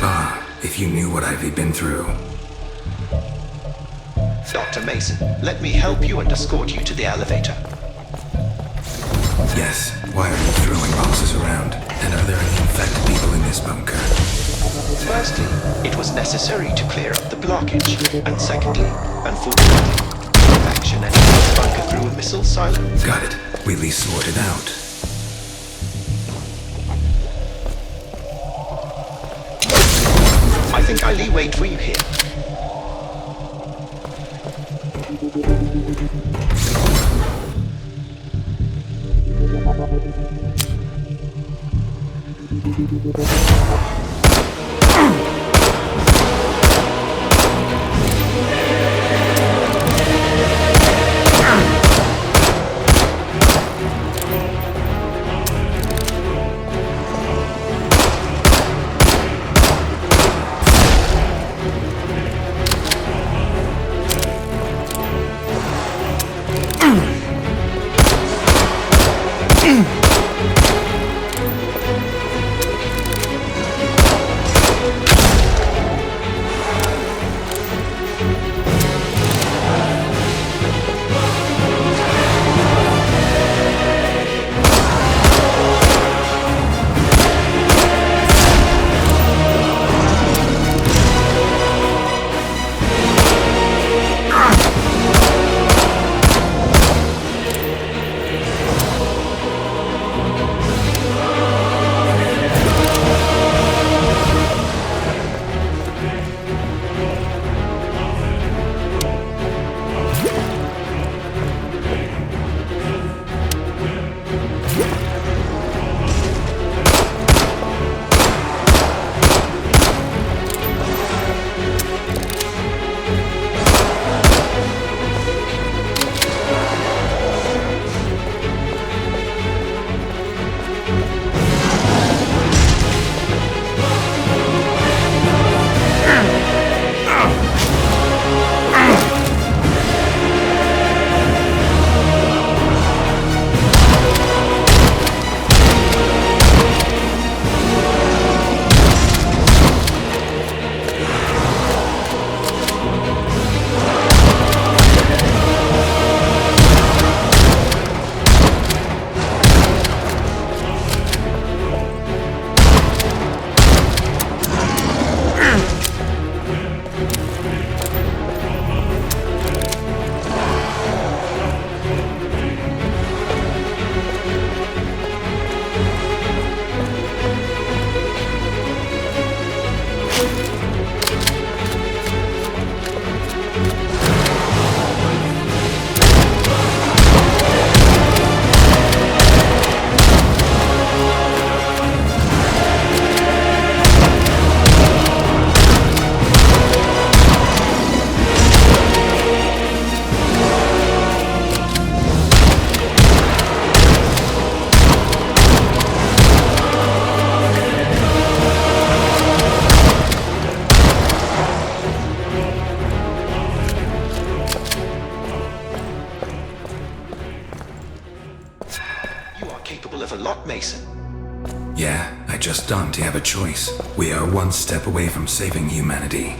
Ah, if you knew what I've been through. Dr. Mason, let me help you and escort you to the elevator. Yes, why are you throwing boxes around? And are there any infected people in this bunker? Firstly, it was necessary to clear up the blockage. And secondly, unfortunately, infection entered this bunker through a missile silo. Got it. We'll sort it out. Kindly wait for you here. Capable of a lot, Mason. Yeah, I just don't have a choice. We are one step away from saving humanity.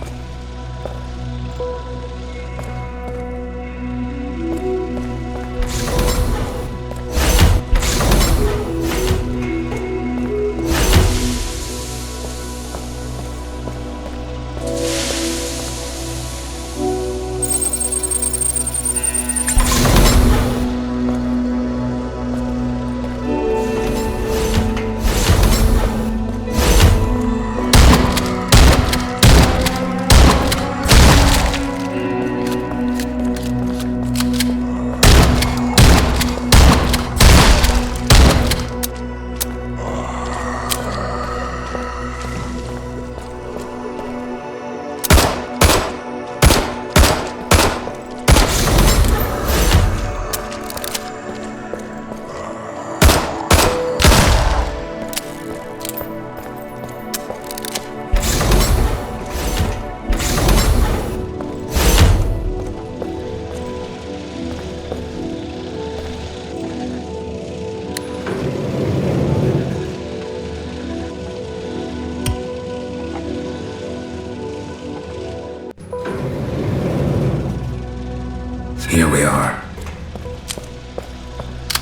Here we are.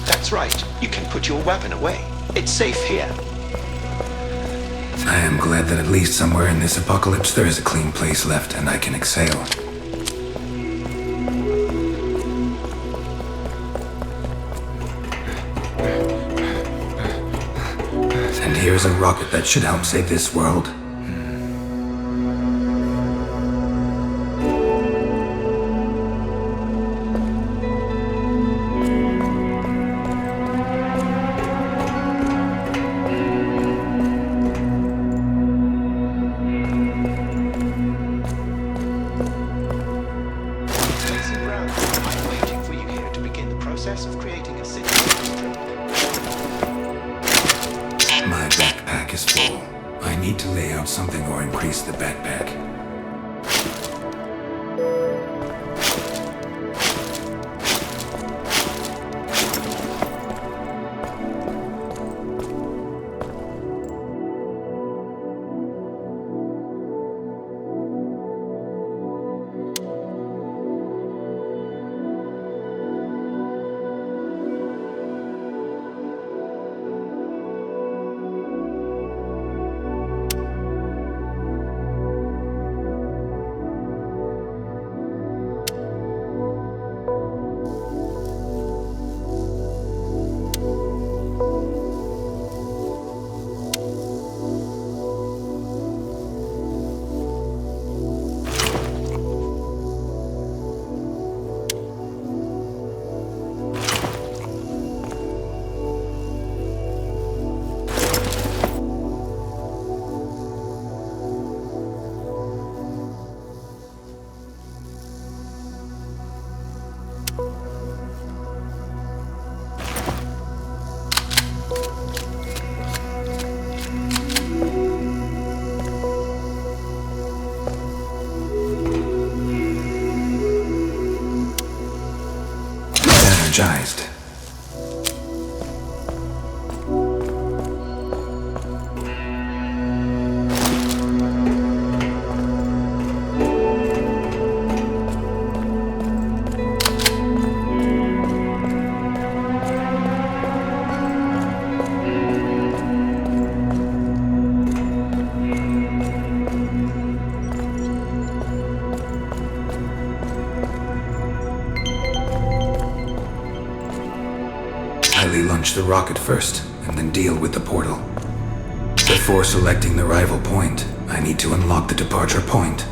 That's right. You can put your weapon away. It's safe here. I am glad that at least somewhere in this apocalypse there is a clean place left and I can exhale. And here's a rocket that should help save this world. full. I need to lay out something or increase the backpack. Energized. Launch the rocket first, and then deal with the portal. Before selecting the arrival point, I need to unlock the departure point.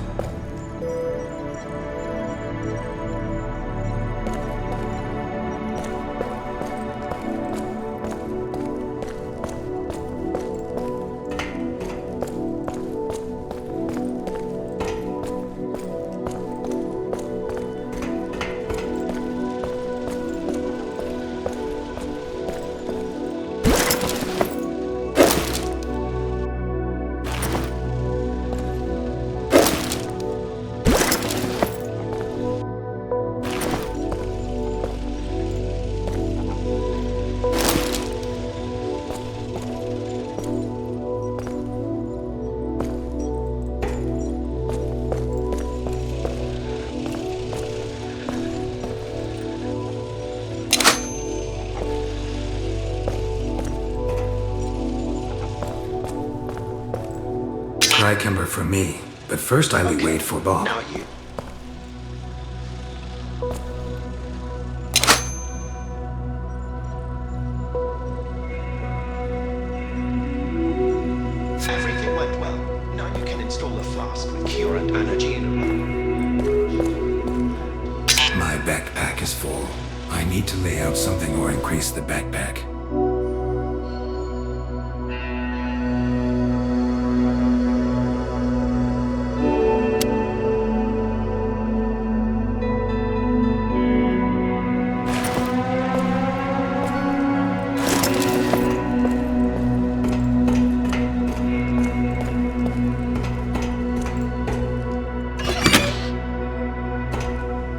Kimber for me, but first I wait for Bob. Now you. Everything went well. Now you can install a flask with current energy in a room. My backpack is full. I need to lay out something or increase the backpack.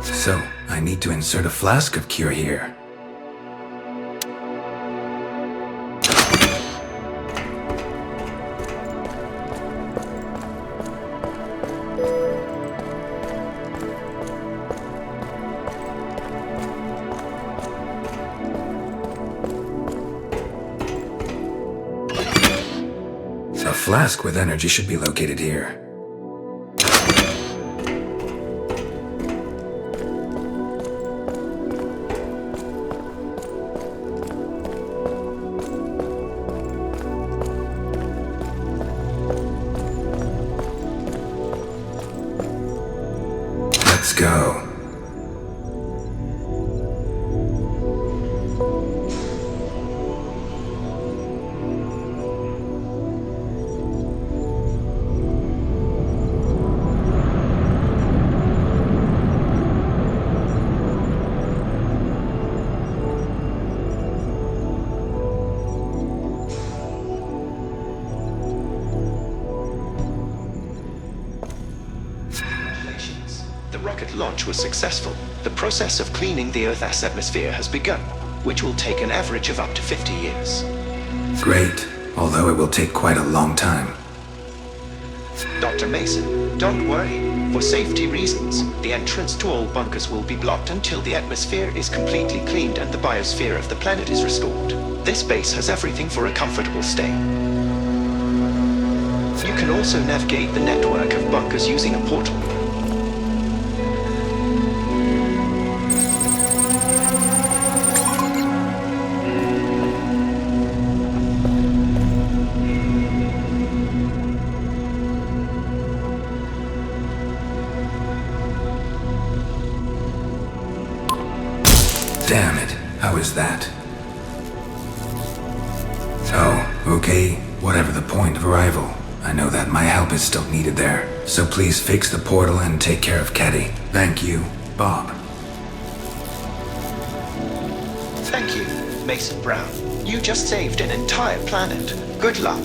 So, I need to insert a flask of cure here. A flask with energy should be located here. Let's go. satellite launch was successful, the process of cleaning the Earth's atmosphere has begun, which will take an average of up to 50 years. Great, although it will take quite a long time. Dr. Mason, don't worry. For safety reasons, the entrance to all bunkers will be blocked until the atmosphere is completely cleaned and the biosphere of the planet is restored. This base has everything for a comfortable stay. You can also navigate the network of bunkers using a portal. Damn it, how is that? Oh, okay, whatever the point of arrival. I know that my help is still needed there, so please fix the portal and take care of Caddy. Thank you, Bob. Thank you, Mason Brown. You just saved an entire planet. Good luck.